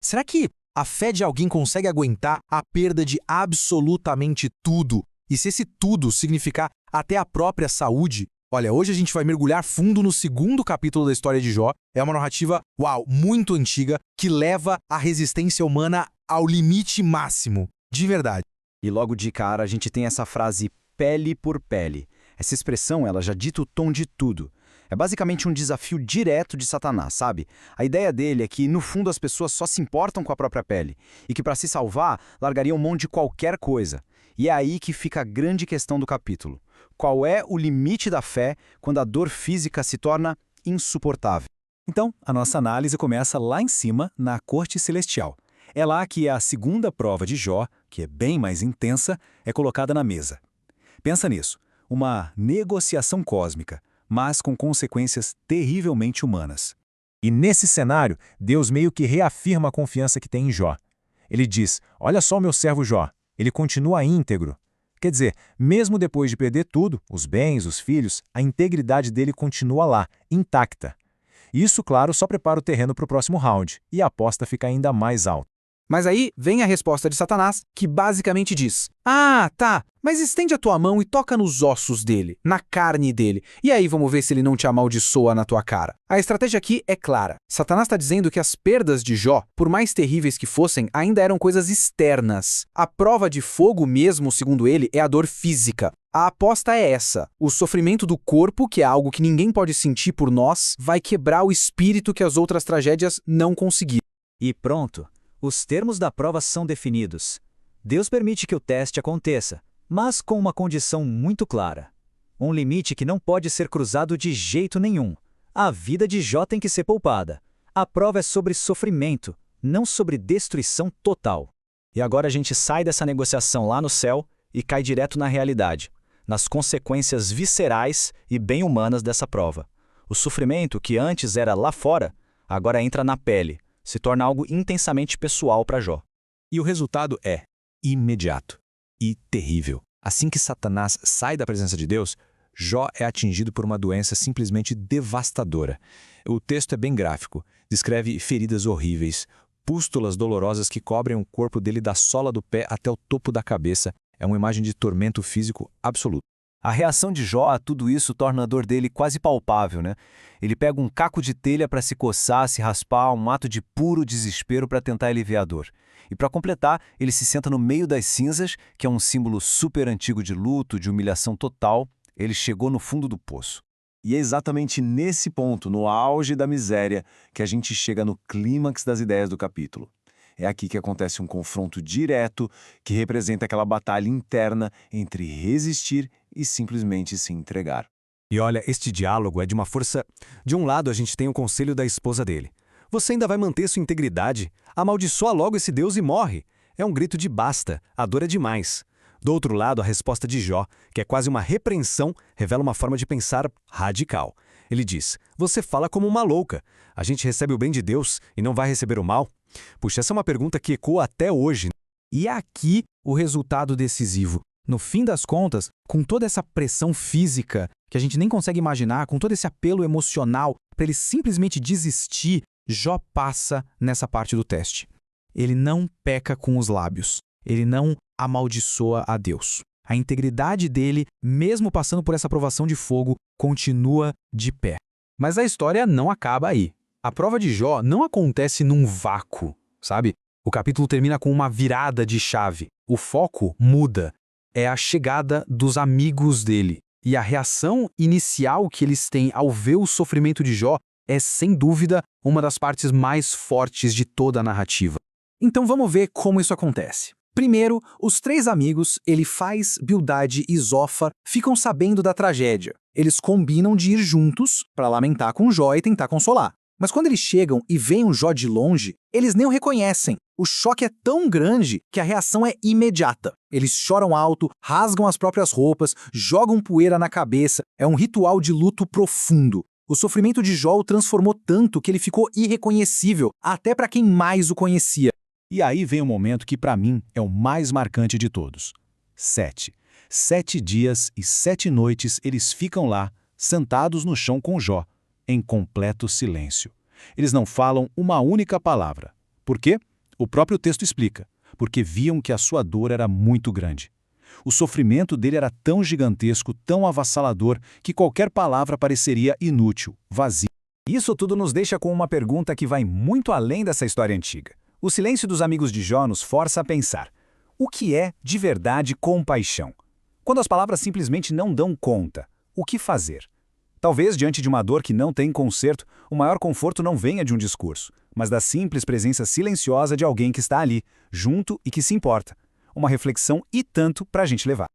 Será que a fé de alguém consegue aguentar a perda de absolutamente tudo? E se esse tudo significar até a própria saúde? Olha, hoje a gente vai mergulhar fundo no segundo capítulo da história de Jó. É uma narrativa, muito antiga, que leva a resistência humana ao limite máximo. De verdade. E logo de cara a gente tem essa frase pele por pele. Essa expressão, ela já dita o tom de tudo. É basicamente um desafio direto de Satanás, sabe? A ideia dele é que, no fundo, as pessoas só se importam com a própria pele e que, para se salvar, largariam mão de qualquer coisa. E é aí que fica a grande questão do capítulo. Qual é o limite da fé quando a dor física se torna insuportável? Então, a nossa análise começa lá em cima, na corte celestial. É lá que a segunda prova de Jó, que é bem mais intensa, é colocada na mesa. Pensa nisso, uma negociação cósmica, mas com consequências terrivelmente humanas. E nesse cenário, Deus meio que reafirma a confiança que tem em Jó. Ele diz, olha só o meu servo Jó, ele continua íntegro. Quer dizer, mesmo depois de perder tudo, os bens, os filhos, a integridade dele continua lá, intacta. Isso, claro, só prepara o terreno para o próximo round, e a aposta fica ainda mais alta. Mas aí vem a resposta de Satanás, que basicamente diz: ah, tá, mas estende a tua mão e toca nos ossos dele, na carne dele, e aí vamos ver se ele não te amaldiçoa na tua cara. A estratégia aqui é clara. Satanás está dizendo que as perdas de Jó, por mais terríveis que fossem, ainda eram coisas externas. A prova de fogo mesmo, segundo ele, é a dor física. A aposta é essa. O sofrimento do corpo, que é algo que ninguém pode sentir por nós, vai quebrar o espírito que as outras tragédias não conseguiram. E pronto. Os termos da prova são definidos. Deus permite que o teste aconteça, mas com uma condição muito clara. Um limite que não pode ser cruzado de jeito nenhum. A vida de Jó tem que ser poupada. A prova é sobre sofrimento, não sobre destruição total. E agora a gente sai dessa negociação lá no céu e cai direto na realidade, nas consequências viscerais e bem humanas dessa prova. O sofrimento, que antes era lá fora, agora entra na pele. Se torna algo intensamente pessoal para Jó. E o resultado é imediato e terrível. Assim que Satanás sai da presença de Deus, Jó é atingido por uma doença simplesmente devastadora. O texto é bem gráfico, descreve feridas horríveis, pústulas dolorosas que cobrem o corpo dele da sola do pé até o topo da cabeça. É uma imagem de tormento físico absoluto. A reação de Jó a tudo isso torna a dor dele quase palpável, né? Ele pega um caco de telha para se coçar, se raspar, um ato de puro desespero para tentar aliviar a dor. E para completar, ele se senta no meio das cinzas, que é um símbolo super antigo de luto, de humilhação total. Ele chegou no fundo do poço. E é exatamente nesse ponto, no auge da miséria, que a gente chega no clímax das ideias do capítulo. É aqui que acontece um confronto direto que representa aquela batalha interna entre resistir e simplesmente se entregar. E olha, este diálogo é de uma força... De um lado, a gente tem o conselho da esposa dele. Você ainda vai manter sua integridade? Amaldiçoa logo esse Deus e morre. É um grito de basta, a dor é demais. Do outro lado, a resposta de Jó, que é quase uma repreensão, revela uma forma de pensar radical. Ele diz, você fala como uma louca. A gente recebe o bem de Deus e não vai receber o mal? Puxa, essa é uma pergunta que ecoa até hoje. E aqui o resultado decisivo. No fim das contas, com toda essa pressão física que a gente nem consegue imaginar, com todo esse apelo emocional para ele simplesmente desistir, Jó passa nessa parte do teste. Ele não peca com os lábios. Ele não amaldiçoa a Deus. A integridade dele, mesmo passando por essa provação de fogo, continua de pé. Mas a história não acaba aí. A prova de Jó não acontece num vácuo, sabe? O capítulo termina com uma virada de chave. O foco muda. É a chegada dos amigos dele. E a reação inicial que eles têm ao ver o sofrimento de Jó é, sem dúvida, uma das partes mais fortes de toda a narrativa. Então vamos ver como isso acontece. Primeiro, os três amigos, Elifaz, Bildade e Zófar, ficam sabendo da tragédia. Eles combinam de ir juntos para lamentar com Jó e tentar consolar. Mas quando eles chegam e veem o Jó de longe, eles nem o reconhecem. O choque é tão grande que a reação é imediata. Eles choram alto, rasgam as próprias roupas, jogam poeira na cabeça. É um ritual de luto profundo. O sofrimento de Jó o transformou tanto que ele ficou irreconhecível, até para quem mais o conhecia. E aí vem o momento que para mim é o mais marcante de todos. 7. 7 dias e 7 noites eles ficam lá, sentados no chão com Jó, em completo silêncio. Eles não falam uma única palavra. Por quê? O próprio texto explica, porque viam que a sua dor era muito grande. O sofrimento dele era tão gigantesco, tão avassalador, que qualquer palavra pareceria inútil, vazia. Isso tudo nos deixa com uma pergunta que vai muito além dessa história antiga. O silêncio dos amigos de Jó nos força a pensar: o que é, de verdade, compaixão? Quando as palavras simplesmente não dão conta, o que fazer? Talvez, diante de uma dor que não tem conserto, o maior conforto não venha de um discurso, mas da simples presença silenciosa de alguém que está ali, junto e que se importa. Uma reflexão e tanto para a gente levar.